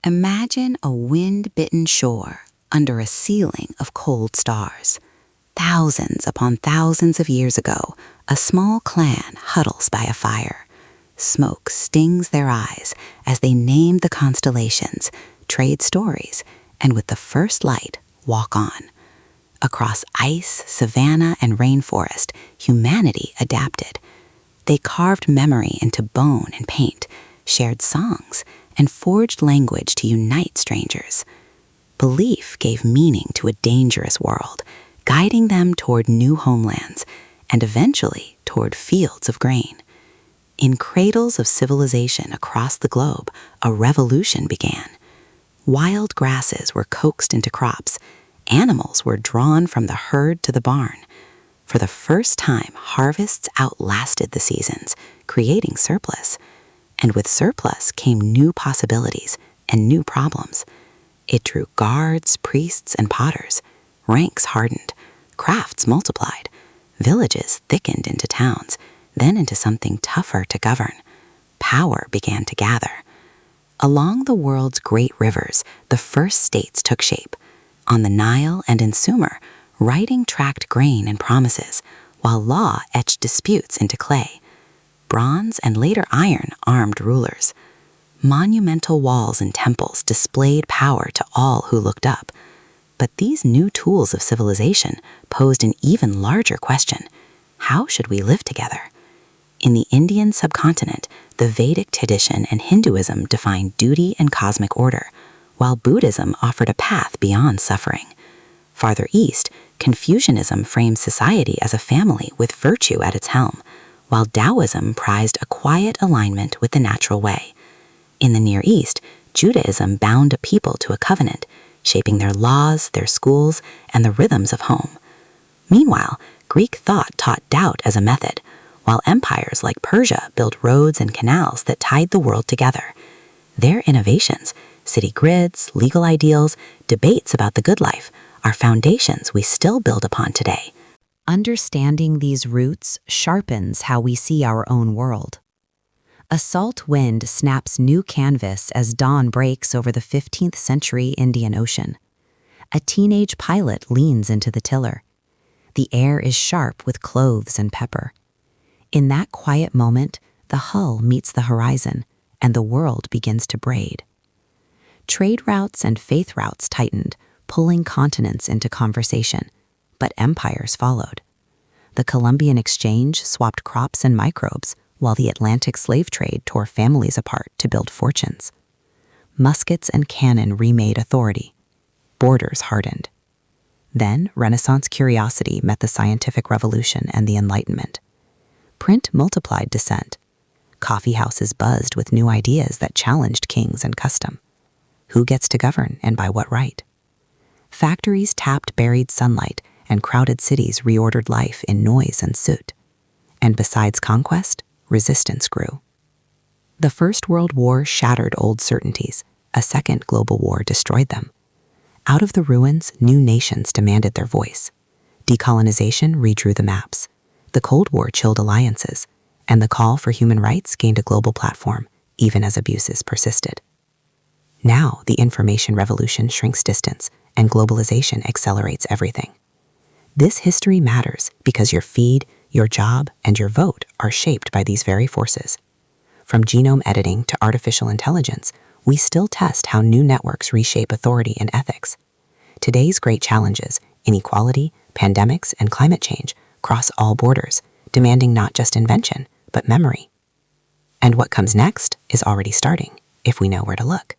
Imagine a wind-bitten shore under a ceiling of cold stars. Thousands upon thousands of years ago, a small clan huddles by a fire. Smoke stings their eyes as they name the constellations, trade stories, and with the first light, walk on. Across ice, savanna, and rainforest, humanity adapted. They carved memory into bone and paint, shared songs, and forged language to unite strangers. Belief gave meaning to a dangerous world, guiding them toward new homelands, and eventually toward fields of grain. In cradles of civilization across the globe, a revolution began. Wild grasses were coaxed into crops. Animals were drawn from the herd to the barn. For the first time, harvests outlasted the seasons, creating surplus. And with surplus came new possibilities and new problems. It drew guards, priests, and potters. Ranks hardened. Crafts multiplied. Villages thickened into towns, then into something tougher to govern. Power began to gather. Along the world's great rivers, the first states took shape. On the Nile and in Sumer, writing tracked grain and promises, while law etched disputes into clay. Bronze and later iron armed rulers. Monumental walls and temples displayed power to all who looked up. But these new tools of civilization posed an even larger question. How should we live together? In the Indian subcontinent, the Vedic tradition and Hinduism defined duty and cosmic order, while Buddhism offered a path beyond suffering. Farther east, Confucianism framed society as a family with virtue at its helm, while Taoism prized a quiet alignment with the natural way. In the Near East, Judaism bound a people to a covenant, shaping their laws, their schools, and the rhythms of home. Meanwhile, Greek thought taught doubt as a method, while empires like Persia built roads and canals that tied the world together. Their innovations, city grids, legal ideals, debates about the good life, are foundations we still build upon today. Understanding these roots sharpens how we see our own world. A salt wind snaps new canvas as dawn breaks over the 15th century Indian Ocean. A teenage pilot leans into the tiller. The air is sharp with cloves and pepper. In that quiet moment, the hull meets the horizon, and the world begins to braid. Trade routes and faith routes tightened, pulling continents into conversation, but empires followed. The Columbian Exchange swapped crops and microbes, while the Atlantic slave trade tore families apart to build fortunes. Muskets and cannon remade authority. Borders hardened. Then Renaissance curiosity met the scientific revolution and the Enlightenment. Print multiplied dissent. Coffee houses buzzed with new ideas that challenged kings and custom. Who gets to govern and by what right? Factories tapped buried sunlight, and crowded cities reordered life in noise and soot. And besides conquest, resistance grew. The First World War shattered old certainties. A second global war destroyed them. Out of the ruins, new nations demanded their voice. Decolonization redrew the maps. The Cold War chilled alliances, and the call for human rights gained a global platform, even as abuses persisted. Now, the information revolution shrinks distance, and globalization accelerates everything. This history matters because your feed, your job, and your vote are shaped by these very forces. From genome editing to artificial intelligence, we still test how new networks reshape authority and ethics. Today's great challenges, inequality, pandemics, and climate change, cross all borders, demanding not just invention, but memory. And what comes next is already starting, if we know where to look.